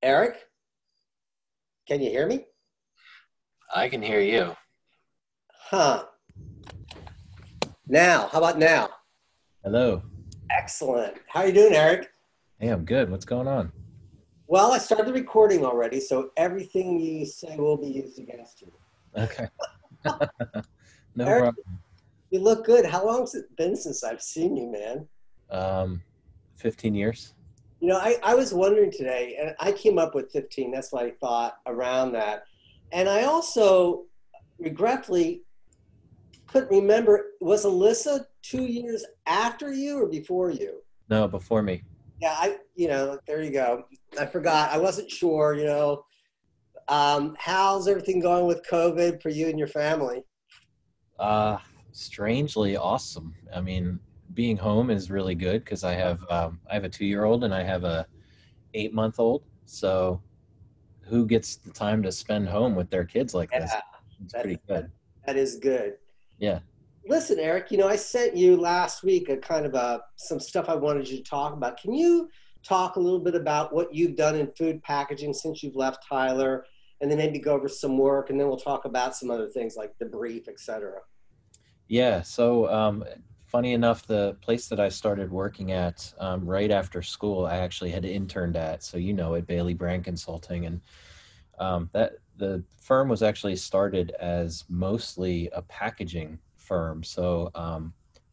Eric, can you hear me? I can hear you. Huh. Now, how about now? Hello. Excellent. How are you doing, Eric? Hey, I'm good. What's going on? Well, I started recording already, so everything you say will be used against you. Okay. No Eric, problem. you look good. How long's it been since I've seen you, man? Um, 15 years. I was wondering today, and I came up with 15. That's what I thought around that. And I also regretfully couldn't remember, was Alyssa 2 years after you or before you? No, before me. Yeah, there you go. I forgot. I wasn't sure, how's everything going with COVID for you and your family? Uh, Strangely awesome. I mean, being home is really good because I have a 2-year-old and I have a 8-month old. So who gets the time to spend home with their kids like this? Yeah, It's that's, pretty that, good. that is good. Yeah. Listen, Eric, I sent you last week a kind of some stuff I wanted you to talk about. Can you talk a little bit about what you've done in food packaging since you've left Tyler, and then maybe go over some work, and then we'll talk about some other things like the brief, et cetera. Yeah. Funny enough, the place that I started working at right after school, I actually had interned at. So you know it, Bailey Brand Consulting, and that the firm was actually started as mostly a packaging firm.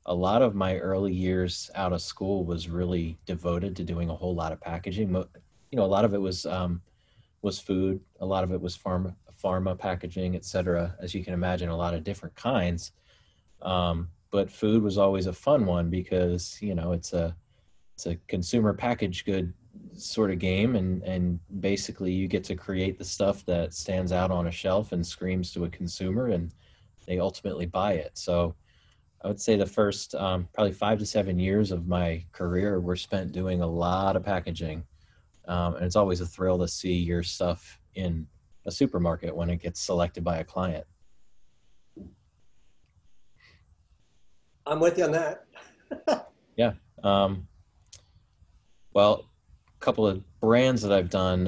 A lot of my early years out of school was really devoted to doing a whole lot of packaging. A lot of it was food, a lot of it was pharma packaging, etc. As you can imagine, a lot of different kinds. But food was always a fun one because it's a consumer packaged good sort of game, and basically you get to create the stuff that stands out on a shelf and screams to a consumer, and they ultimately buy it. So I would say the first probably 5 to 7 years of my career were spent doing a lot of packaging, and it's always a thrill to see your stuff in a supermarket when it gets selected by a client. I'm with you on that. Yeah. Well, a couple of brands that I've done.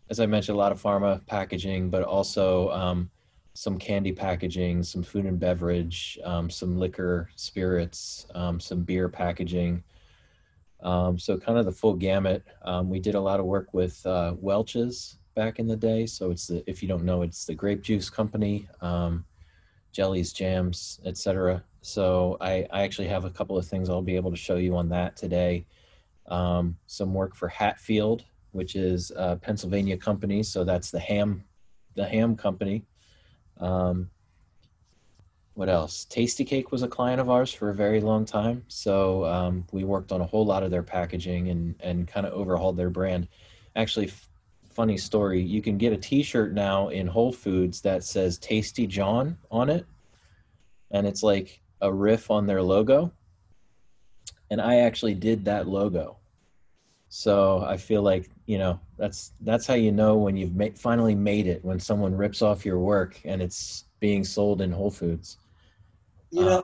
As I mentioned, a lot of pharma packaging, but also some candy packaging, some food and beverage, some liquor, spirits, some beer packaging. So kind of the full gamut. We did a lot of work with Welch's back in the day. So if you don't know, it's the grape juice company, jellies, jams, etc. So I actually have a couple of things I'll be able to show you on that today. Some work for Hatfield, which is a Pennsylvania company. So that's the ham company. Um, what else? Tasty Cake was a client of ours for a very long time. So we worked on a whole lot of their packaging and kind of overhauled their brand. Actually, funny story, you can get a T-shirt now in Whole Foods that says Tasty John on it, and it's like a riff on their logo. And I actually did that logo. So I feel like, that's how you know when you've finally made it, when someone rips off your work and it's being sold in Whole Foods. Uh,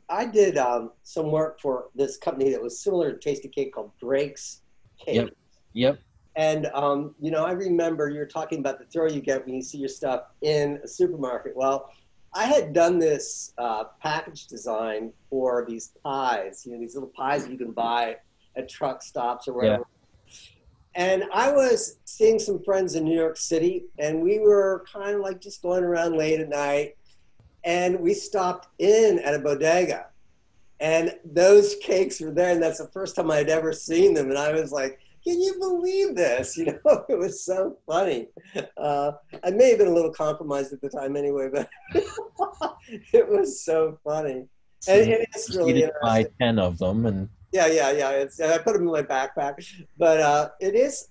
I did some work for this company that was similar to Tasty Cake called Drake's yep, Cake. yep, And, I remember you're talking about the thrill you get when you see your stuff in a supermarket. Well, I had done this package design for these pies, these little pies you can buy at truck stops or yeah, wherever. And I was seeing some friends in New York City, and we were kind of like just going around late at night. And we stopped in at a bodega, and those cakes were there. And that's the first time I'd ever seen them. And I was like, can you believe this? It was so funny. Uh, I may have been a little compromised at the time anyway, but it was so funny. so And you it's really proceeded to buy interesting. 10 of them, and Yeah. I put them in my backpack. But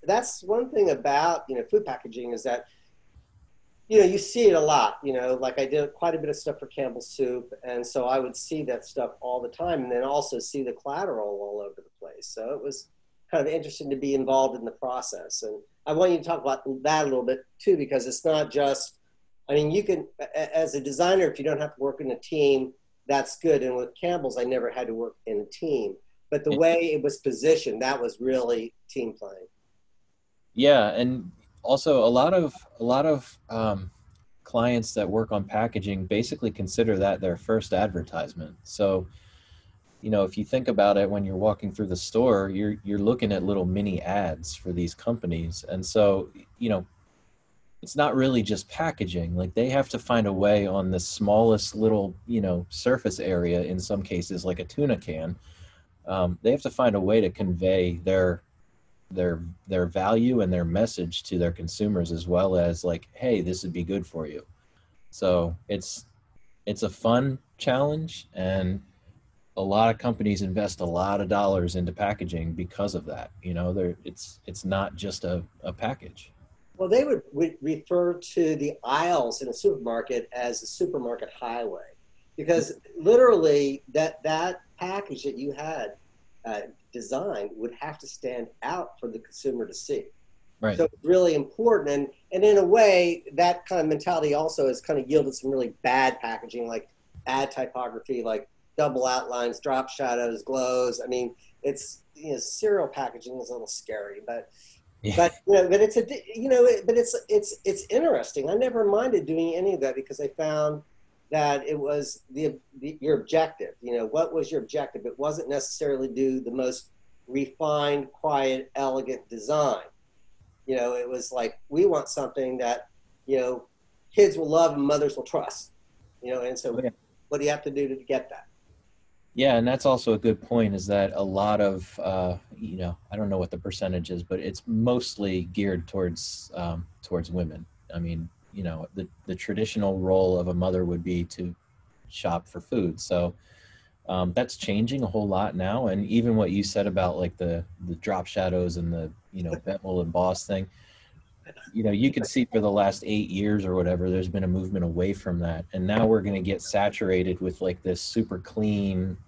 that's one thing about, food packaging is that you see it a lot, like I did quite a bit of stuff for Campbell's Soup. And so I would see that stuff all the time and then also see the collateral all over the place. So it was kind of interesting to be involved in the process. And I want you to talk about that a little bit too, because it's not just, I mean, you can, as a designer, if you don't have to work in a team, that's good. And with Campbell's, I never had to work in a team. but the way it was positioned, that was really team playing. Yeah, and also a lot of clients that work on packaging basically consider that their first advertisement. So, if you think about it, when you're walking through the store, you're looking at little mini ads for these companies, and so it's not really just packaging. Like they have to find a way on the smallest little surface area. In some cases, like a tuna can, they have to find a way to convey their value and their message to their consumers, as well as like, hey, this would be good for you. So it's a fun challenge, and a lot of companies invest a lot of dollars into packaging because of that. It's not just a package. Well, they would refer to the aisles in a supermarket as the supermarket highway, because literally that package that you had designed would have to stand out for the consumer to see. Right. So it's really important, and in a way, that kind of mentality also has kind of yielded some really bad packaging, like ad typography, like double outlines, drop shadows, glows. I mean, it's cereal packaging is a little scary, but Yeah. but it's but it's interesting. I never minded doing any of that because I found that it was your objective. What was your objective? It wasn't necessarily do the most refined, quiet, elegant design. It was like we want something that kids will love and mothers will trust. And so Yeah. what do you have to do to get that? Yeah, and that's also a good point, is that a lot of, I don't know what the percentage is, but it's mostly geared towards women. I mean, the traditional role of a mother would be to shop for food. So that's changing a whole lot now. And even what you said about like the drop shadows and the, bevel and boss thing, you could see for the last 8 years or whatever, there's been a movement away from that. And now we're going to get saturated with like this super clean,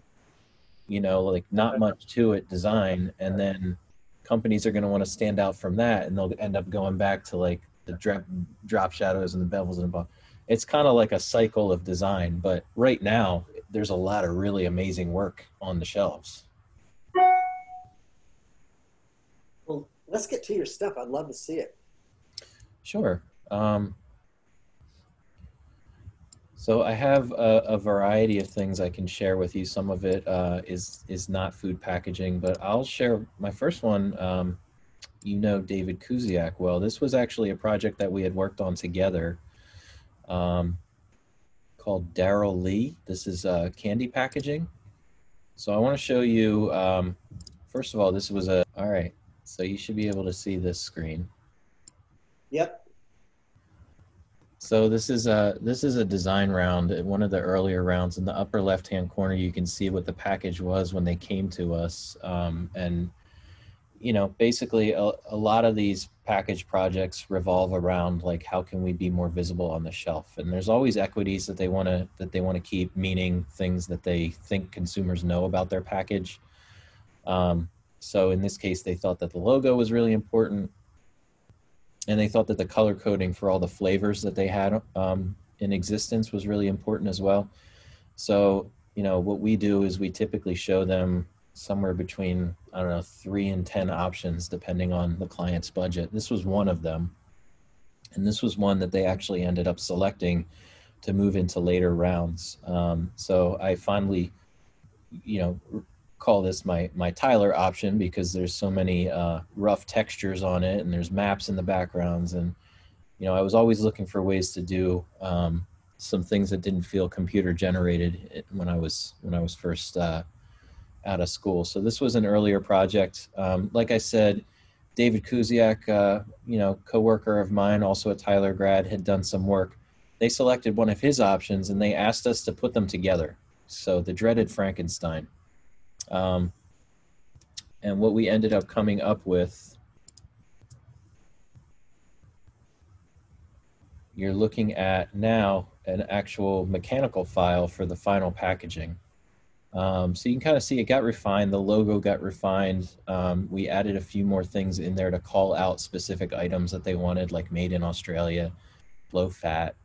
like not much to it design. And then companies are going to want to stand out from that. And they'll end up going back to like the drop shadows and the bevels and the boss. It's kind of like a cycle of design. But right now, there's a lot of really amazing work on the shelves. Well, let's get to your stuff. I'd love to see it. Sure. So I have a variety of things I can share with you. Some of it is not food packaging, but I'll share my first one. David Kuziak well. This was actually a project that we had worked on together, called Daryl Lee. This is candy packaging. So I want to show you, first of all, all right, so you should be able to see this screen. Yep. So this is a design round, one of the earlier rounds. In the upper left-hand corner, you can see what the package was when they came to us. And basically a lot of these package projects revolve around like, how can we be more visible on the shelf? And there's always equities that they want to keep, meaning things that they think consumers know about their package. So in this case, they thought that the logo was really important. And they thought that the color coding for all the flavors that they had in existence was really important as well. So, what we do is we typically show them somewhere between, 3 and 10 options, depending on the client's budget. This was one of them. And this was one that they actually ended up selecting to move into later rounds. So I finally, call this my Tyler option, because there's so many rough textures on it, and there's maps in the backgrounds. And, I was always looking for ways to do some things that didn't feel computer generated when I was first out of school. So this was an earlier project. Like I said, David Kuziak, coworker of mine, also a Tyler grad, had done some work. They selected one of his options and they asked us to put them together. So the dreaded Frankenstein. And what we ended up coming up with, you're looking at now an actual mechanical file for the final packaging. So you can kind of see it got refined. The logo got refined. We added a few more things in there to call out specific items that they wanted, like made in Australia, low fat.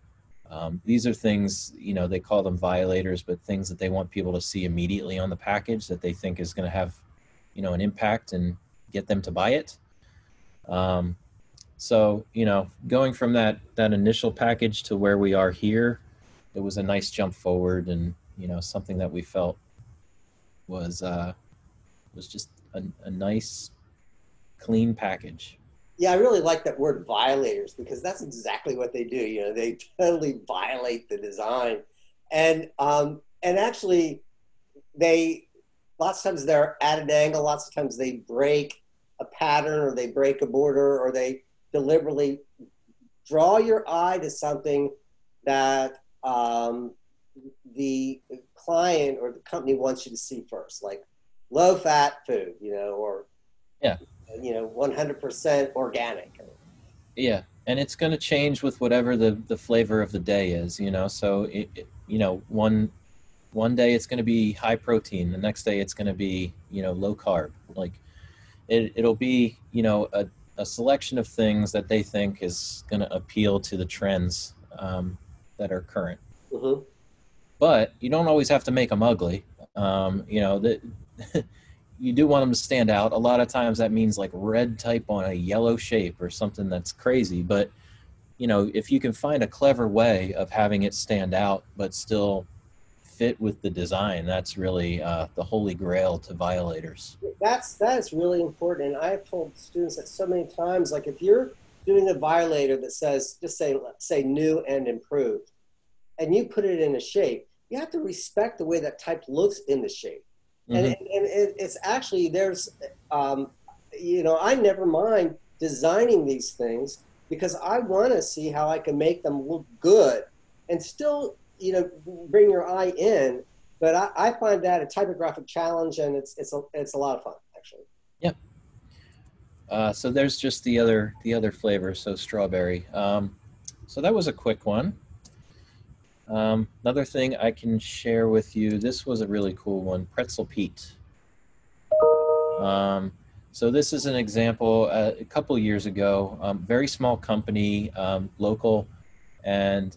These are things, they call them violators, but things that they want people to see immediately on the package that they think is going to have an impact and get them to buy it. So, going from that initial package to where we are here, it was a nice jump forward, and something that we felt was just a nice, clean package. Yeah, I really like that word violators because that's exactly what they do. They totally violate the design, and actually, they lots of times they're at an angle. Lots of times they break a pattern, or they break a border, or they deliberately draw your eye to something that the client or the company wants you to see first, like low fat food, or Yeah. 100% organic. Yeah, and it's going to change with whatever the flavor of the day is, So one day it's going to be high protein, the next day it's going to be low carb. Like it'll be a selection of things that they think is going to appeal to the trends that are current. Mm-hmm. But you don't always have to make them ugly. That you do want them to stand out. A lot of times that means like red type on a yellow shape or something that's crazy. But, if you can find a clever way of having it stand out, but still fit with the design, that's really the holy grail to violators. That is really important. And I've told students that so many times, like if you're doing a violator that says, just say new and improved, and you put it in a shape, you have to respect the way that type looks in the shape. Mm-hmm. And it's actually, I never mind designing these things because I want to see how I can make them look good and still, bring your eye in. But I find that a typographic challenge, and it's a lot of fun, actually. Yeah. So there's just the other flavor, so strawberry. So that was a quick one. Another thing I can share with you, this was a really cool one, Pretzel Pete. So this is an example a couple years ago, very small company, local, and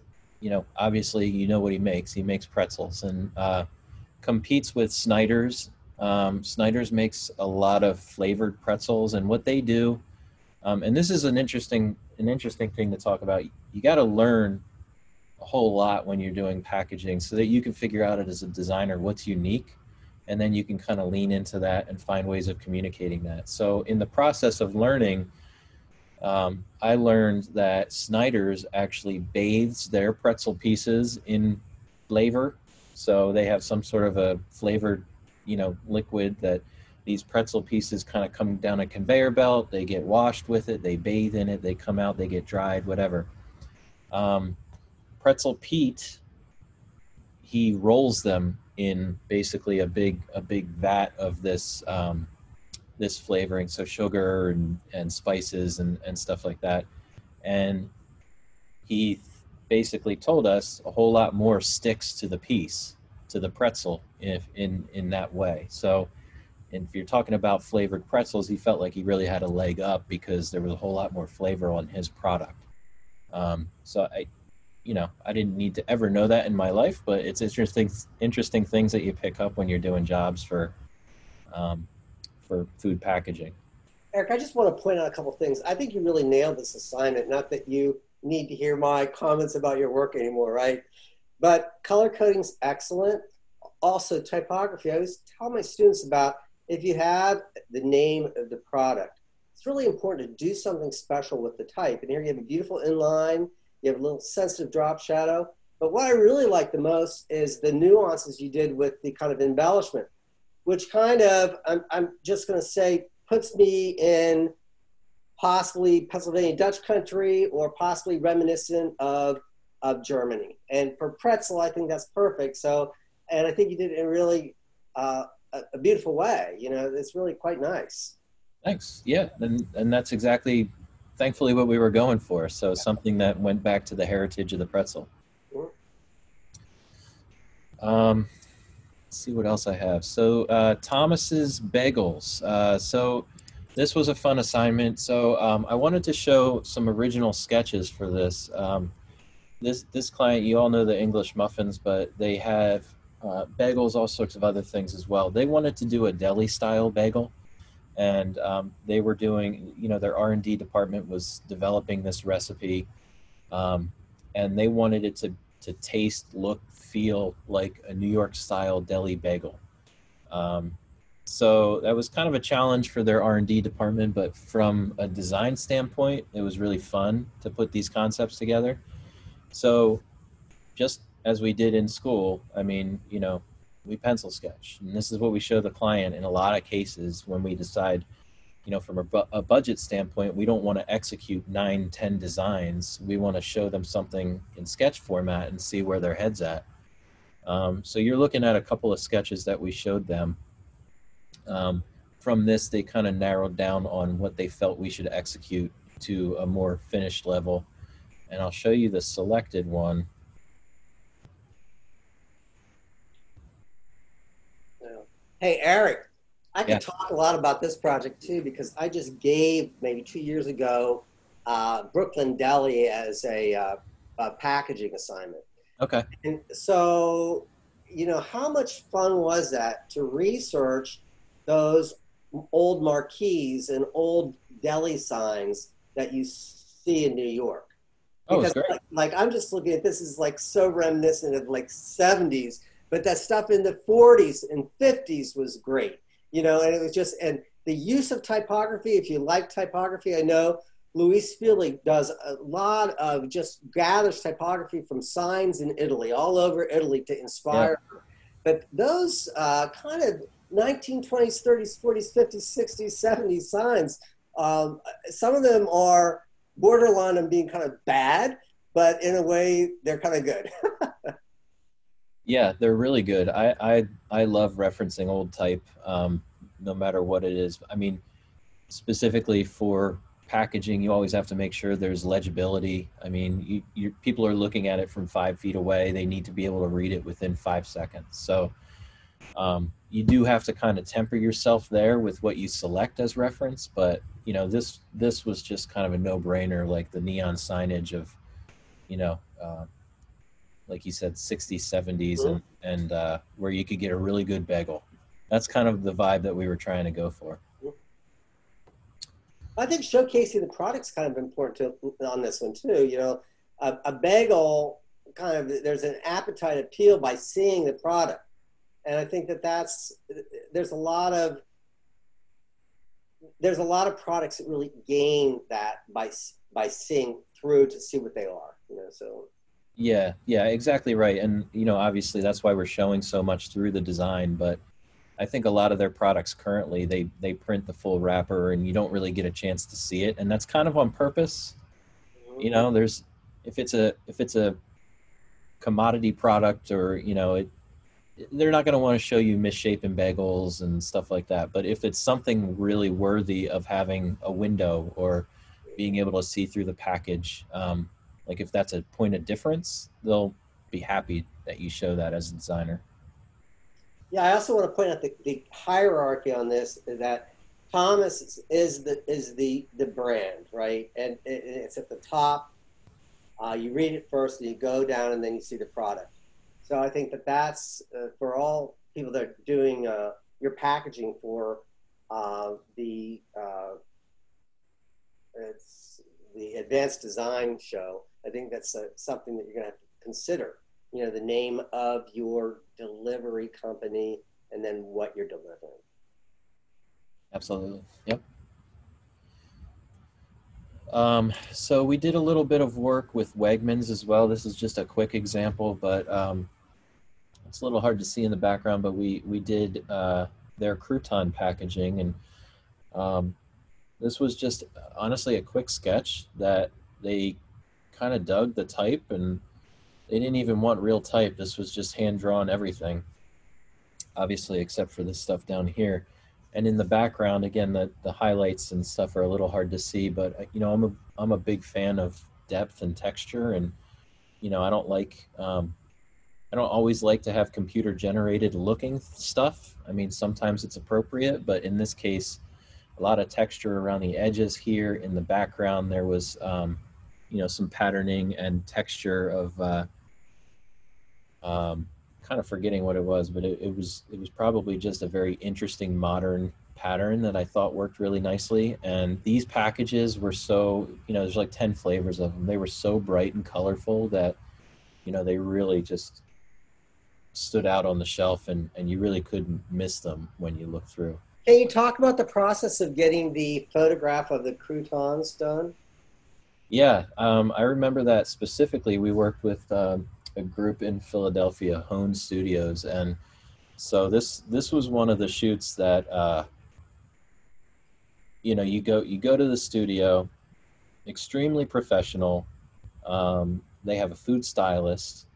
obviously what he makes. He makes pretzels and competes with Snyder's. Snyder's makes a lot of flavored pretzels, and what they do, and this is an interesting thing to talk about. You got to learn a whole lot when you're doing packaging so that you can figure out it as a designer what's unique, and then you can kind of lean into that and find ways of communicating that. So in the process of learning, I learned that Snyder's actually bathes their pretzel pieces in flavor. So they have some sort of a flavored liquid that these pretzel pieces kind of come down a conveyor belt, they get washed with it, they bathe in it, they come out, they get dried, whatever. Pretzel Pete, he rolls them in basically a big vat of this this flavoring, so sugar and spices and stuff like that. And he basically told us a whole lot more sticks to the piece, to the pretzel, if in that way. So, and if you're talking about flavored pretzels, he felt like he really had a leg up because there was a whole lot more flavor on his product. So I didn't need to ever know that in my life, but it's interesting things that you pick up when you're doing jobs for food packaging. Eric, I just want to point out a couple of things. I think you really nailed this assignment. Not that you need to hear my comments about your work anymore, right? But color coding's excellent. Also, typography. I always tell my students about if you have the name of the product, it's really important to do something special with the type. And here you have a beautiful inline. You have a little sensitive drop shadow. But what I really like the most is the nuances you did with the kind of embellishment, which kind of, I'm just going to say, puts me in possibly Pennsylvania Dutch country or possibly reminiscent of Germany. And for pretzel, I think that's perfect. So, and I think you did it in really a beautiful way. It's really quite nice. Thanks. Yeah, and that's exactly, thankfully, what we were going for. So something that went back to the heritage of the pretzel. Let's see what else I have. So Thomas's Bagels. So this was a fun assignment. So I wanted to show some original sketches for this. This client, you all know the English muffins, but they have bagels, all sorts of other things as well. They wanted to do a deli style bagel. and they were doing, you know, their R&D department was developing this recipe, um, and they wanted it to taste, look, feel like a New York style deli bagel. Um, so that was kind of a challenge for their R&D department, but from a design standpoint, it was really fun to put these concepts together. So just as we did in school, I mean, you know, we pencil sketch, and this is what we show the client in a lot of cases when we decide, you know, from a budget standpoint, we don't want to execute 9, 10 designs. We want to show them something in sketch format and see where their head's at. So you're looking at a couple of sketches that we showed them. From this, they kind of narrowed down on what they felt we should execute to a more finished level. And I'll show you the selected one. Yeah. Hey, Eric, I Yeah. could talk a lot about this project too because I just gave maybe 2 years ago Brooklyn Deli as a packaging assignment. Okay. And so, how much fun was that to research those old marquees and old deli signs that you see in New York? Oh, it's Because great. like I'm just looking at this is like so reminiscent of like 70s, but that stuff in the 40s and 50s was great, and it was just and the use of typography. If you like typography, I know Luis Fili does a lot of just gathers typography from signs in Italy, all over Italy to Yeah. inspire. But those kind of 1920s, 30s, 40s, 50s, 60s, 70s signs, some of them are borderline on being kind of bad, but in a way they're kind of good. Yeah, they're really good. I love referencing old type, no matter what it is. I mean, specifically for packaging, you always have to make sure there's legibility. I mean, people are looking at it from 5 feet away. They need to be able to read it within 5 seconds. So you do have to kind of temper yourself there with what you select as reference. But this was just kind of a no-brainer, like the neon signage of, you know, like you said, 60s, 70s, and where you could get a really good bagel. That's kind of the vibe that we were trying to go for. I think showcasing the product's kind of important on this one too. A bagel kind of there's an appetite appeal by seeing the product, and I think that's there's a lot of products that really gain that by seeing through to see what they are. So Yeah, exactly right. And obviously that's why we're showing so much through the design. But I think a lot of their products currently they print the full wrapper, and you don't really get a chance to see it, and that's kind of on purpose. There's if it's a commodity product, or they're not going to want to show you misshapen bagels and stuff like that. But if it's something really worthy of having a window or being able to see through the package, like if that's a point of difference, they'll be happy that you show that as a designer. yeah, I also want to point out the hierarchy on this is that Thomas is the brand, right? And it's at the top. You read it first, and you go down, and then you see the product. So I think that's for all people that are doing your packaging for the it's the advanced design show. I think that's something that you're going to have to consider. The name of your delivery company and then what you're delivering. Absolutely. Yep. So we did a little bit of work with Wegmans as well. This is just a quick example, but it's a little hard to see in the background, but we did their crouton packaging, and this was just honestly a quick sketch that they kind of dug the type, and they didn't even want real type. This was just hand drawn everything, obviously, except for this stuff down here. And in the background, again, the highlights and stuff are a little hard to see, but I'm a big fan of depth and texture, and I don't always like to have computer generated looking stuff. I mean, sometimes it's appropriate, but in this case, a lot of texture around the edges here. In the background, there was some patterning and texture of kind of forgetting what it was, but it was probably just a very interesting modern pattern that I thought worked really nicely. And these packages were so, there's like 10 flavors of them. They were so bright and colorful that, they really just stood out on the shelf, and you really couldn't miss them when you look through. Can you talk about the process of getting the photograph of the croutons done? Yeah, I remember that specifically. We worked with a group in Philadelphia, Hone Studios, and so this was one of the shoots that you go to the studio, extremely professional. They have a food stylist.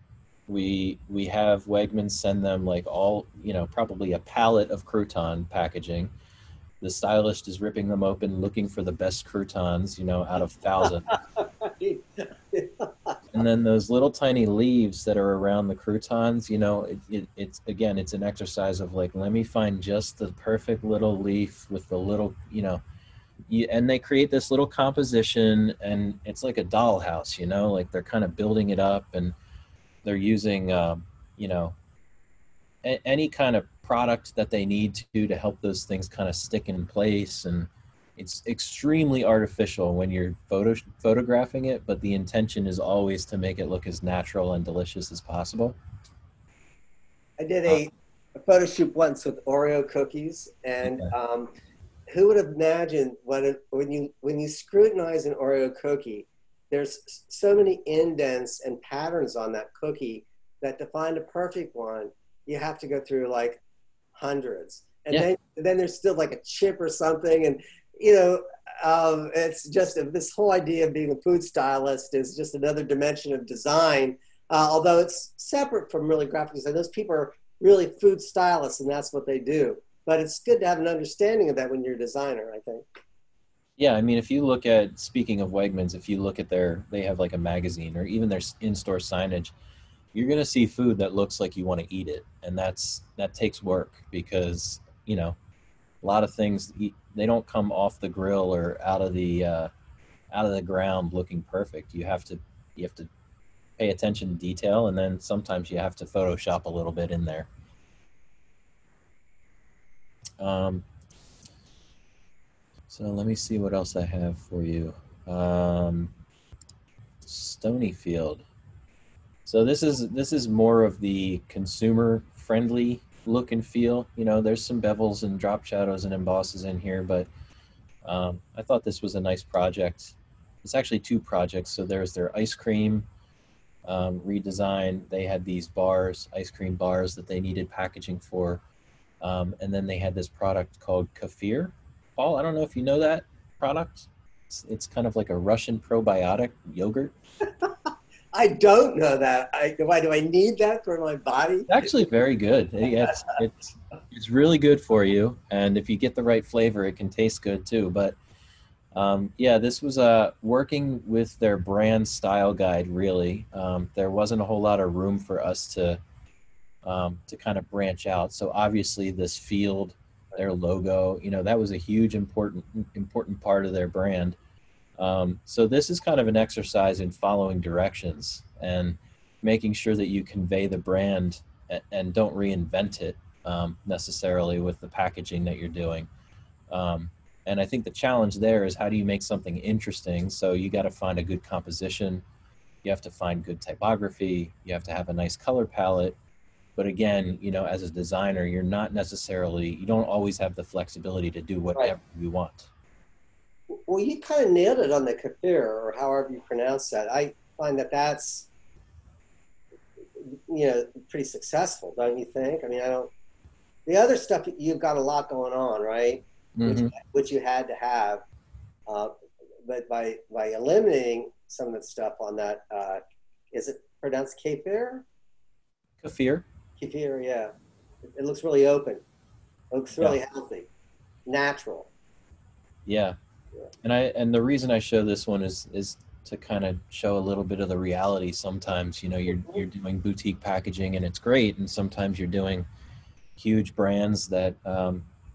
We have Wegmans send them like all, probably a pallet of crouton packaging. The stylist is ripping them open, looking for the best croutons, out of thousands. And then those little tiny leaves that are around the croutons, it's again, it's an exercise of like, let me find just the perfect little leaf with the little, and they create this little composition, and it's like a dollhouse, like they're kind of building it up, and they're using, any kind of product that they need to help those things kind of stick in place. And it's extremely artificial when you're photographing it, but the intention is always to make it look as natural and delicious as possible. I did a photo shoot once with Oreo cookies, and Yeah. who would have imagined when you scrutinize an Oreo cookie, there's so many indents and patterns on that cookie that to find a perfect one, you have to go through like hundreds, and Yeah. then there's still like a chip or something, and it's just this whole idea of being a food stylist is just another dimension of design. Although it's separate from really graphic design, those people are really food stylists, and that's what they do. But it's good to have an understanding of that when you're a designer, I think. Yeah, I mean, if you look at, speaking of Wegmans, if you look at they have like a magazine or even their in-store signage, you're going to see food that looks like you want to eat it. And that takes work because, a lot of things, they don't come off the grill or out of the ground looking perfect. You have to pay attention to detail, and then sometimes you have to Photoshop a little bit in there. So let me see what else I have for you. Stonyfield. So this is more of the consumer friendly look and feel. There's some bevels and drop shadows and embosses in here, but I thought this was a nice project. It's actually two projects. So there's their ice cream redesign. They had these bars, ice cream bars that they needed packaging for. And then they had this product called kefir. Paul, I don't know if you know that product. It's kind of like a Russian probiotic yogurt. I don't know that. Why do I need that for my body? It's actually very good. It's really good for you, and if you get the right flavor, it can taste good too. But yeah, this was working with their brand style guide. Really, there wasn't a whole lot of room for us to kind of branch out. So obviously, this field, their logo, that was a huge important part of their brand. So this is kind of an exercise in following directions and making sure that you convey the brand and don't reinvent it necessarily with the packaging that you're doing. And I think the challenge there is, how do you make something interesting? So you got to find a good composition. You have to find good typography. You have to have a nice color palette. But again, as a designer, you don't always have the flexibility to do whatever you want. Well, you kind of nailed it on the kefir, or however you pronounce that. I find that that's, pretty successful, don't you think? I mean, the other stuff, you've got a lot going on, right? Mm-hmm. Which you had to have. But by eliminating some of the stuff on that, is it pronounced kefir? Kefir. Kefir, yeah. It looks really open. It looks really healthy, natural. Yeah. And the reason I show this one is to kind of show a little bit of the reality. Sometimes, you're doing boutique packaging and it's great, and sometimes you're doing huge brands that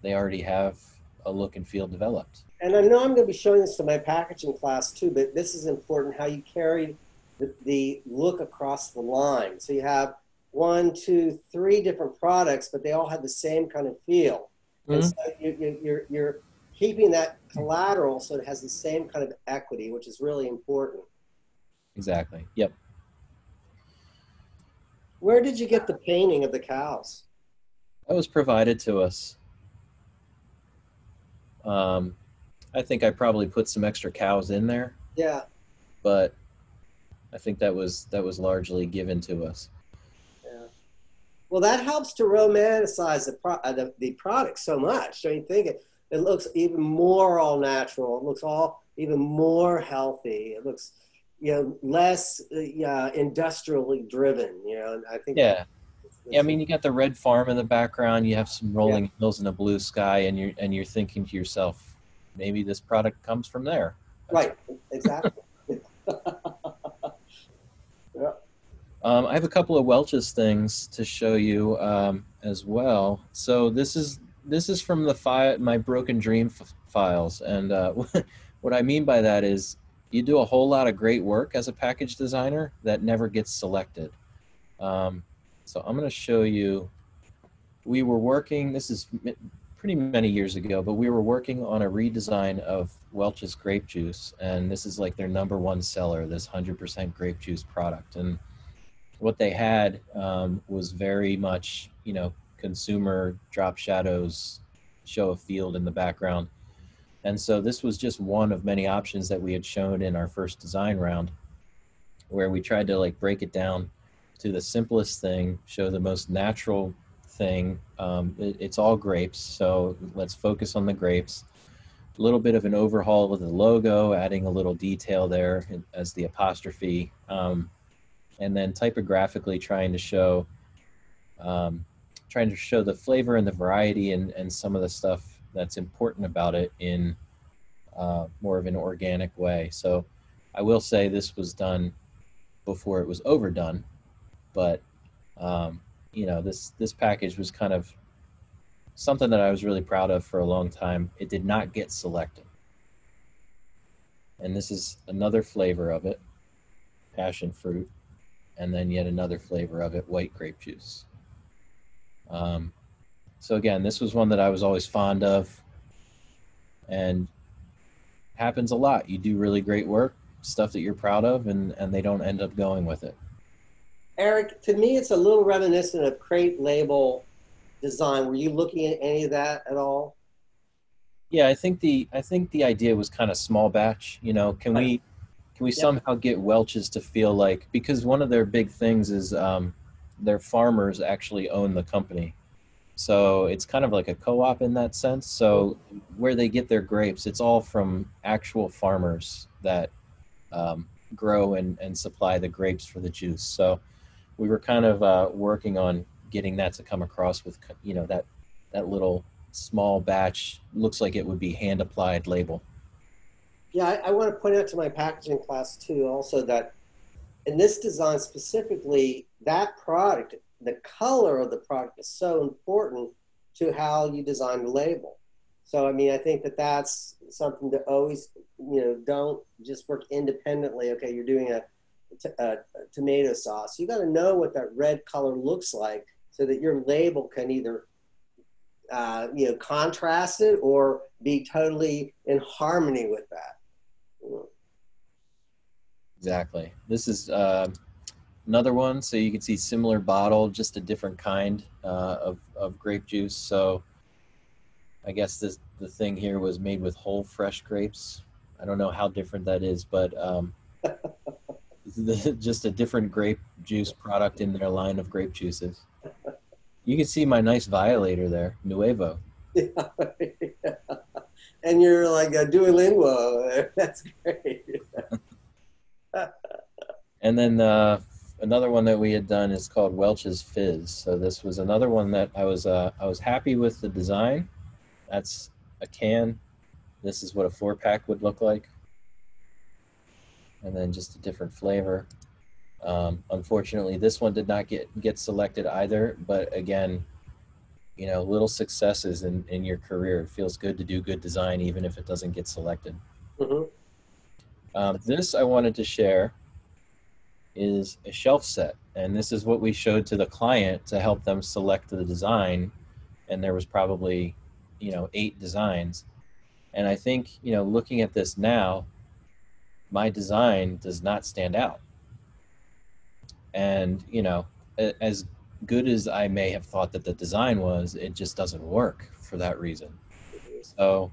they already have a look and feel developed. And I know I'm going to be showing this to my packaging class too, but this is important, how you carry the look across the line. So you have 1, 2, 3 different products, but they all have the same kind of feel. And so Mhm. you're keeping that collateral so it has the same kind of equity, which is really important. Exactly. Yep. Where did you get the painting of the cows? That was provided to us. Um, I think I probably put some extra cows in there, Yeah, but I think that was largely given to us. yeah. Well, that helps to romanticize the product so much. Don't you think it looks even more all natural? It looks all even more healthy. It looks, less industrially driven. And I think that Yeah. Yeah, I it's mean, you got the red farm in the background. You have some yeah, rolling hills and a blue sky, and you're thinking to yourself, maybe this product comes from there. That's right, exactly. Yeah. I have a couple of Welch's things to show you as well. So this is from my Broken Dream files, and what I mean by that is you do a whole lot of great work as a package designer that never gets selected. Um, so I'm going to show you. We were working. This is pretty many years ago, but we were working on a redesign of Welch's grape juice, and this is like their number one seller, this 100% grape juice product, and what they had was very much, consumer drop shadows, show a field in the background. And so this was just one of many options that we had shown in our first design round, where we tried to like break it down to the simplest thing, show the most natural thing. It's all grapes, so let's focus on the grapes. A little bit of an overhaul of the logo, adding a little detail there as the apostrophe. And then typographically um, trying to show the flavor and the variety and some of the stuff that's important about it in more of an organic way. So I will say this was done before it was overdone, but this package was kind of something that I was really proud of for a long time. It did not get selected, and this is another flavor of it, passion fruit, and then yet another flavor of it, white grape juice. Um, so again, this was one that I was always fond of, and happens a lot. You do really great work, stuff that you're proud of, and they don't end up going with it. Eric, to me, it's a little reminiscent of crate label design. Were you looking at any of that at all? Yeah, I think the idea was kind of small batch. Right. Can we Yep. somehow get Welch's to feel like, because one of their big things is their farmers actually own the company. So it's kind of like a co-op in that sense. So where they get their grapes, it's all from actual farmers that grow and supply the grapes for the juice. So we were kind of working on getting that to come across with that little small batch, looks like it would be hand applied label. Yeah, I want to point out to my packaging class too, also that in this design specifically, that product, the color of the product is so important to how you design the label. So, I mean, I think that that's something to always, don't just work independently. Okay, you're doing a tomato sauce. You got to know what that red color looks like so that your label can either, contrast it or be totally in harmony with that. Exactly. This is another one, so you can see similar bottle, just a different kind of grape juice. So I guess the thing here was made with whole fresh grapes. I don't know how different that is, but just a different grape juice product in their line of grape juices. You can see my nice violator there, Nuevo. And you're like a Duolingo. That's great. And then another one that we had done is called Welch's Fizz. So this was another one that I was happy with the design. That's a can. This is what a 4-pack would look like, and then just a different flavor. Unfortunately, this one did not get selected either. But again, little successes in your career. It feels good to do good design, even if it doesn't get selected. Mhm. This I wanted to share is a shelf set, and this is what we showed to the client to help them select the design. And there was probably 8 designs. And I think, looking at this now, my design does not stand out. And, as good as I may have thought that the design was, it just doesn't work for that reason. So,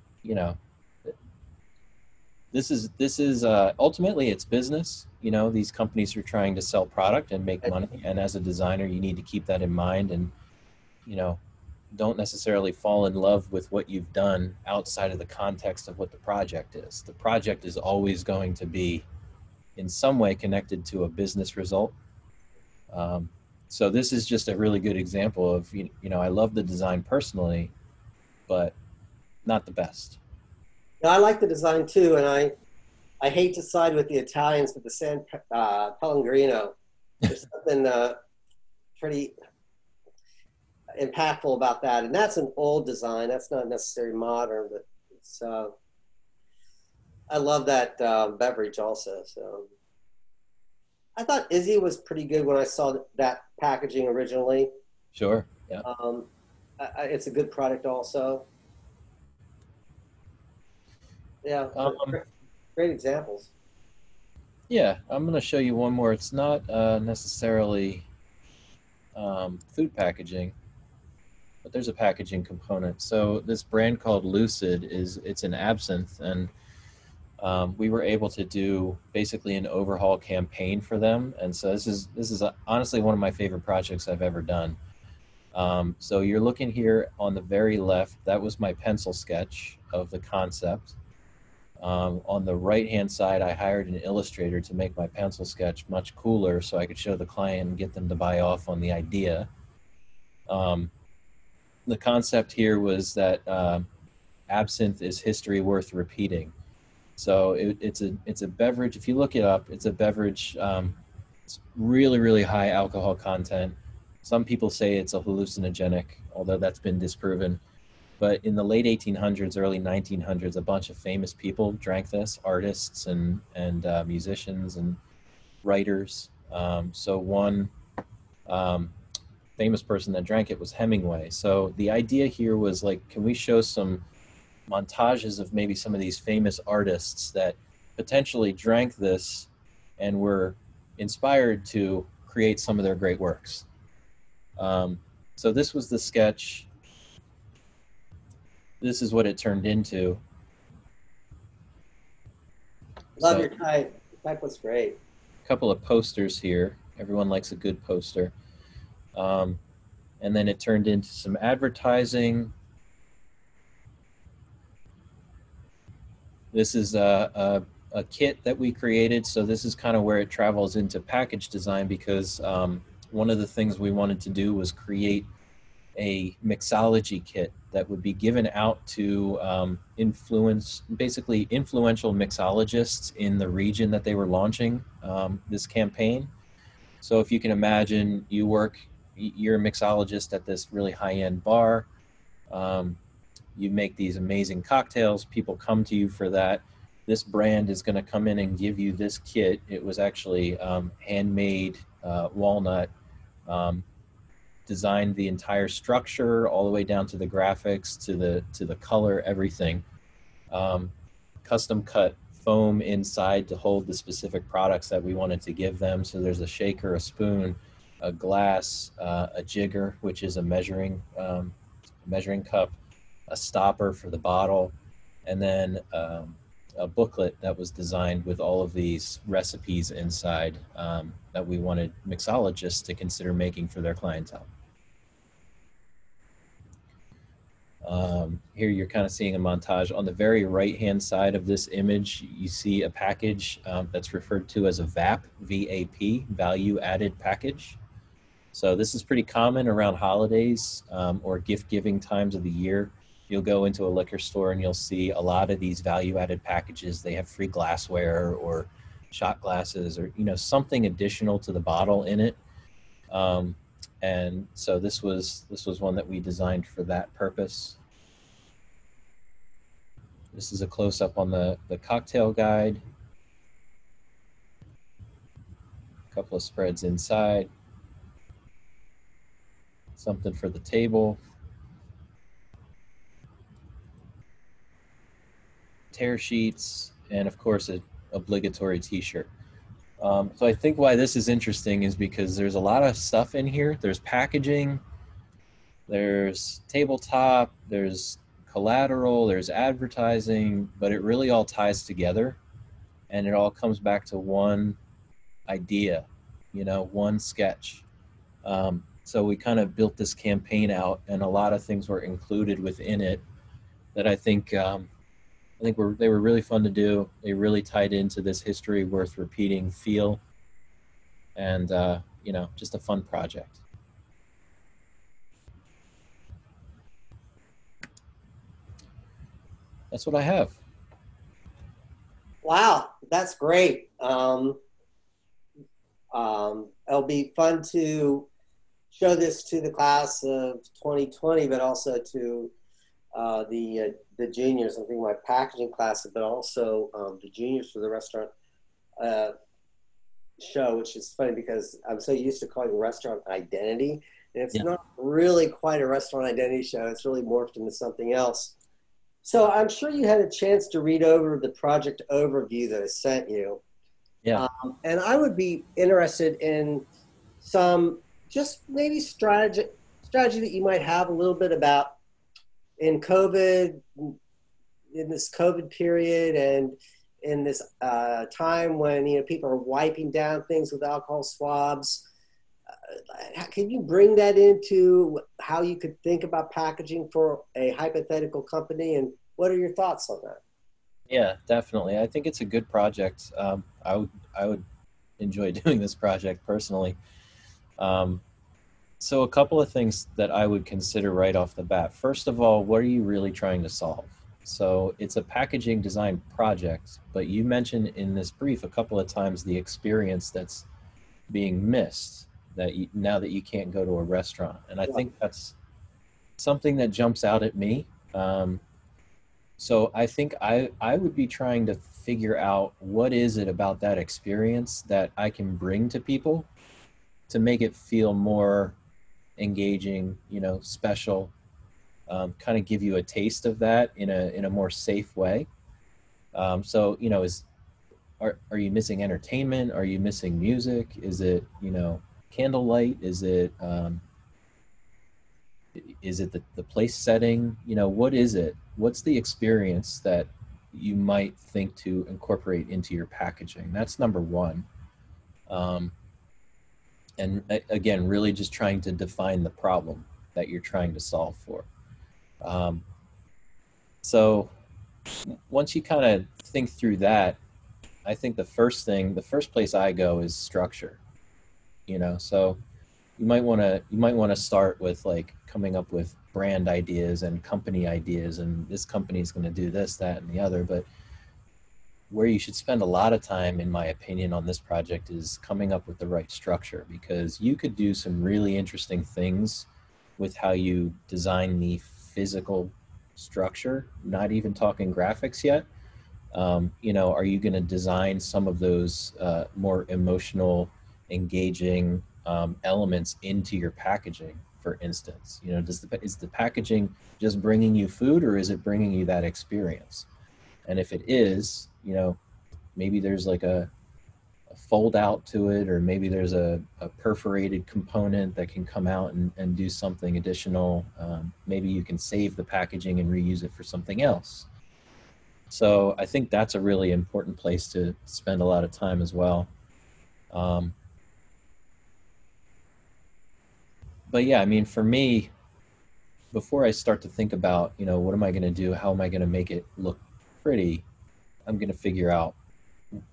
this is ultimately it's business. These companies are trying to sell product and make money. And as a designer, you need to keep that in mind, and, you know, don't necessarily fall in love with what you've done outside of the context of what the project is. The project is always going to be in some way connected to a business result. Um, so this is just a really good example of, I love the design personally, but not the best. Now, I like the design too, and I hate to side with the Italians with the San Pellegrino. There's something pretty impactful about that, and that's an old design. That's not necessarily modern, but it's. I love that beverage also. So I thought Izzy was pretty good when I saw that packaging originally. Sure. Yeah. It's a good product also. Yeah, Um, great examples. yeah, I'm going to show you one more. It's not necessarily food packaging, but there's a packaging component. So this brand called Lucid it's an absinthe, and we were able to do basically an overhaul campaign for them. And so this is honestly one of my favorite projects I've ever done. So you're looking here on the very left. That was my pencil sketch of the concept. On the right-hand side, I hired an illustrator to make my pencil sketch much cooler so I could show the client and get them to buy off on the idea. The concept here was that absinthe is history worth repeating. So it's a beverage. If you look it up, it's a beverage. It's really, really high alcohol content. Some people say it's a hallucinogenic, although that's been disproven. But in the late 1800s, early 1900s, a bunch of famous people drank this, artists and musicians and writers. So one famous person that drank it was Hemingway. So the idea here was like, can we show some montages of maybe some of these famous artists that potentially drank this and were inspired to create some of their great works. So this was the sketch. This is what it turned into. Love your type. Your type was great. A couple of posters here. Everyone likes a good poster. And then it turned into some advertising. This is a kit that we created. So this is kind of where it travels into package design, because one of the things we wanted to do was create a mixology kit that would be given out to basically influential mixologists in the region that they were launching this campaign. So if you can imagine, you're a mixologist at this really high-end bar. You make these amazing cocktails. People come to you for that. This brand is going to come in and give you this kit. It was actually handmade walnut, designed the entire structure all the way down to the graphics, to the color, everything. Custom cut foam inside to hold the specific products that we wanted to give them. So there's a shaker, a spoon, a glass, a jigger, which is a measuring cup, a stopper for the bottle, and then a booklet that was designed with all of these recipes inside that we wanted mixologists to consider making for their clientele. Here you're kind of seeing a montage. On the very right-hand side of this image, you see a package that's referred to as a VAP, V-A-P, value added package. So this is pretty common around holidays or gift-giving times of the year. You'll go into a liquor store and you'll see a lot of these value-added packages. They have free glassware or shot glasses or something additional to the bottle in it. And so this was one that we designed for that purpose. This is a close-up on the cocktail guide. A couple of spreads inside. Something for the table. tear sheets, and of course, an obligatory t-shirt. So I think why this is interesting is because there's a lot of stuff in here. There's packaging, there's tabletop, there's collateral, there's advertising, but it really all ties together, and it all comes back to one idea, one sketch. So we kind of built this campaign out, and a lot of things were included within it that they were really fun to do. They really tied into this history worth repeating feel, and just a fun project. That's what I have. Wow, that's great. It'll be fun to show this to the class of 2020, but also to the juniors. I'm thinking my packaging class, but also the juniors for the restaurant show, which is funny because I'm so used to calling restaurant identity, and it's not really quite a restaurant identity show. It's really morphed into something else. So I'm sure you had a chance to read over the project overview that I sent you. Yeah. And I would be interested in some just maybe strategy that you might have a little bit about in COVID, in this COVID period, and in this time when people are wiping down things with alcohol swabs. Can you bring that into how you could think about packaging for a hypothetical company, and what are your thoughts on that? Yeah, definitely. I think it's a good project. I would enjoy doing this project personally. So a couple of things that I would consider right off the bat. First of all, what are you really trying to solve? So it's a packaging design project, but you mentioned in this brief a couple of times the experience that's being missed now that you can't go to a restaurant. And I think that's something that jumps out at me. So I think I would be trying to figure out what is it about that experience that I can bring to people to make it feel more engaging, special, kind of give you a taste of that in a more safe way. So, are you missing entertainment? Are you missing music? Is it, candlelight? Is it the place setting? What is it? What's the experience that you might think to incorporate into your packaging? That's number one. And again, really just trying to define the problem that you're trying to solve for. So once you kind of think through that, I think the first place I go is structure. So you might want to start with like coming up with brand ideas and company ideas, and this company is going to do this, that, and the other. But where you should spend a lot of time, in my opinion, on this project is coming up with the right structure, because you could do some really interesting things with how you design the physical structure, not even talking graphics yet. Are you going to design some of those more emotional, engaging elements into your packaging, for instance? Is the packaging just bringing you food, or is it bringing you that experience? And if it is, maybe there's like a fold out to it, or maybe there's a perforated component that can come out and do something additional. Maybe you can save the packaging and reuse it for something else. So I think that's a really important place to spend a lot of time as well. But yeah, I mean, for me, before I start to think about, what am I going to do? How am I going to make it look pretty? I'm going to figure out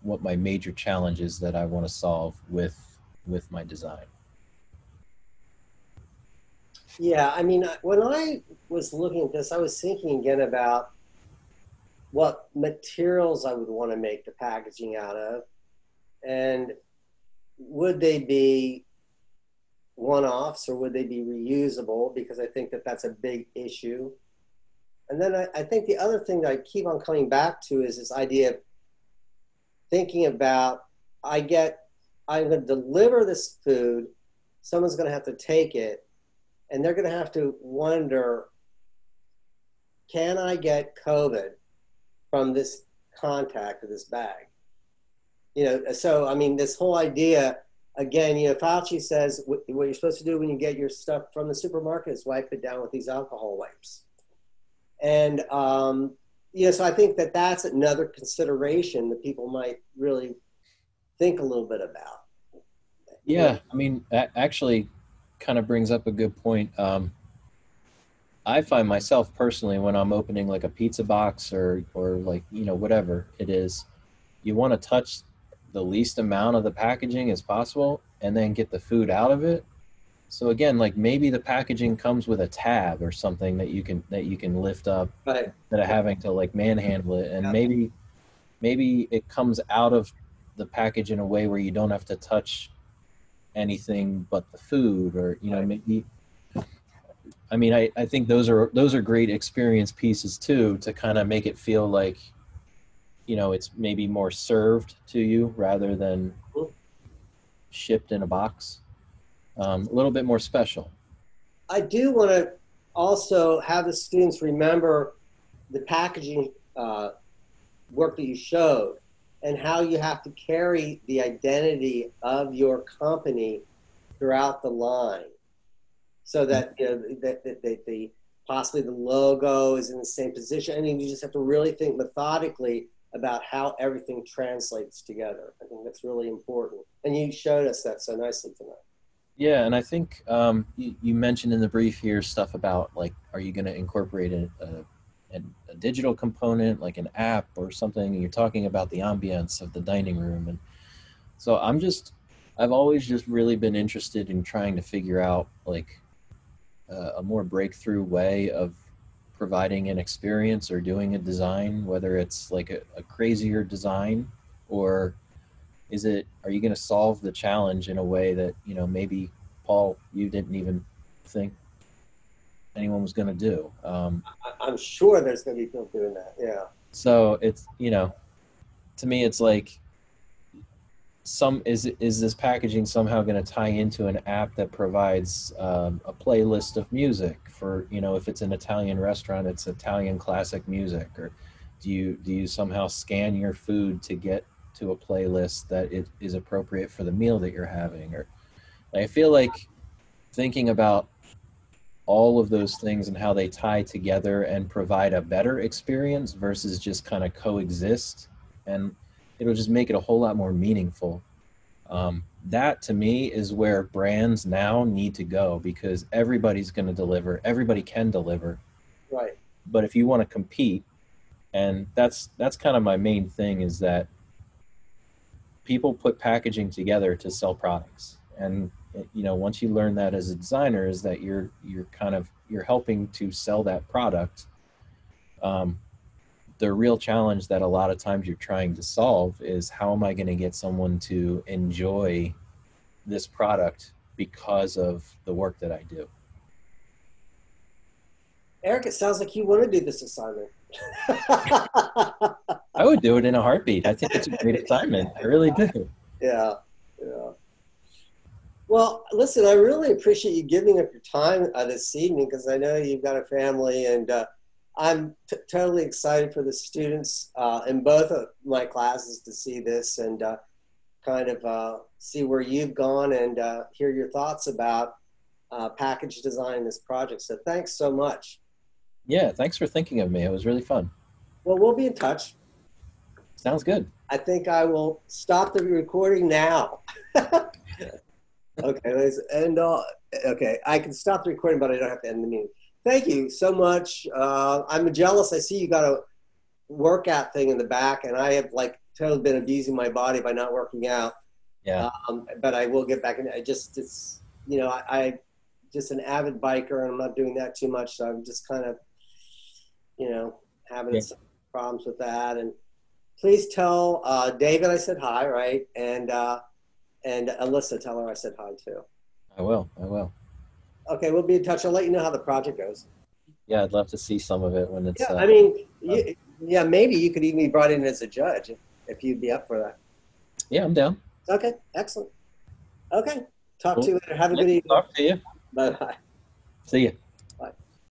what my major challenge is that I want to solve with my design. Yeah, I mean, when I was looking at this, I was thinking again about what materials I would want to make the packaging out of, and would they be one-offs or would they be reusable? Because I think that that's a big issue. And then I think the other thing that I keep on coming back to is this idea of thinking about, I'm going to deliver this food, someone's going to have to take it, and they're going to have to wonder, can I get COVID from this contact of this bag. You know, so I mean, this whole idea, again, you know, Fauci says what you're supposed to do when you get your stuff from the supermarket is wipe it down with these alcohol wipes. And, you know, so I think that that's another consideration that people might really think a little bit about. Yeah, I mean, that actually kind of brings up a good point. I find myself personally when I'm opening like a pizza box or like, you know, whatever it is, you want to touch the least amount of the packaging as possible and then get the food out of it. So again, like maybe the packaging comes with a tab or something that you can lift up Right. instead of having to like manhandle it. And Yeah. maybe it comes out of the package in a way where you don't have to touch anything but the food, or you know, Right. maybe I mean, I think those are great experience pieces too, to kind of make it feel like, you know, it's maybe more served to you rather than shipped in a box. A little bit more special. I do want to also have the students remember the packaging work that you showed and how you have to carry the identity of your company throughout the line, so that, you know, that the possibly the logo is in the same position. I mean, you just have to really think methodically about how everything translates together. I think that's really important, and you showed us that so nicely tonight. Yeah, and I think you mentioned in the brief here stuff about like, are you going to incorporate a digital component like an app or something? And you're talking about the ambience of the dining room, and so I've always just really been interested in trying to figure out like a more breakthrough way of providing an experience or doing a design, whether it's like a crazier design, or are you going to solve the challenge in a way that, you know, maybe Paul, you didn't even think anyone was going to do. I'm sure there's going to be people doing that. Yeah. So it's, you know, to me, it's like is this packaging somehow going to tie into an app that provides a playlist of music for, you know, if it's an Italian restaurant, it's Italian classic music, or do you somehow scan your food to get to a playlist that it is appropriate for the meal that you're having? Or I feel like thinking about all of those things and how they tie together and provide a better experience versus just kind of coexist, and it'll just make it a whole lot more meaningful. That to me is where brands now need to go, because everybody's going to deliver, everybody can deliver, Right. but if you want to compete, and that's kind of my main thing, is that people put packaging together to sell products. And you know, once you learn that as a designer, is that you're helping to sell that product. The real challenge that a lot of times you're trying to solve is, how am I going to get someone to enjoy this product because of the work that I do? Eric, it sounds like you want to do this assignment. I would do it in a heartbeat. I think it's a great assignment. I really do. Yeah. Yeah. Well, listen, I really appreciate you giving up your time this evening, because I know you've got a family, and I'm totally excited for the students in both of my classes to see this and kind of see where you've gone and hear your thoughts about package design in this project. So thanks so much. Yeah, thanks for thinking of me. It was really fun. Well, we'll be in touch. Sounds good. I think I will stop the recording now. Okay, let's end. Okay, I can stop the recording, but I don't have to end the meeting. Thank you so much. I'm jealous. I see you got a workout thing in the back, and I have like totally been abusing my body by not working out. Yeah. But I will get back in. It's, you know, I just an avid biker, and I'm not doing that too much. So I'm just kind of, you know, having some problems with that. And please tell David I said hi, right? And Alyssa, tell her I said hi too. I will. Okay, we'll be in touch. I'll let you know how the project goes. Yeah, I'd love to see some of it when it's. Yeah, I mean, yeah, maybe you could even be brought in as a judge if you'd be up for that. Yeah, I'm down. Okay, excellent. Okay, talk Cool. to you later. Have a good evening. Talk to you. Bye-bye. See you.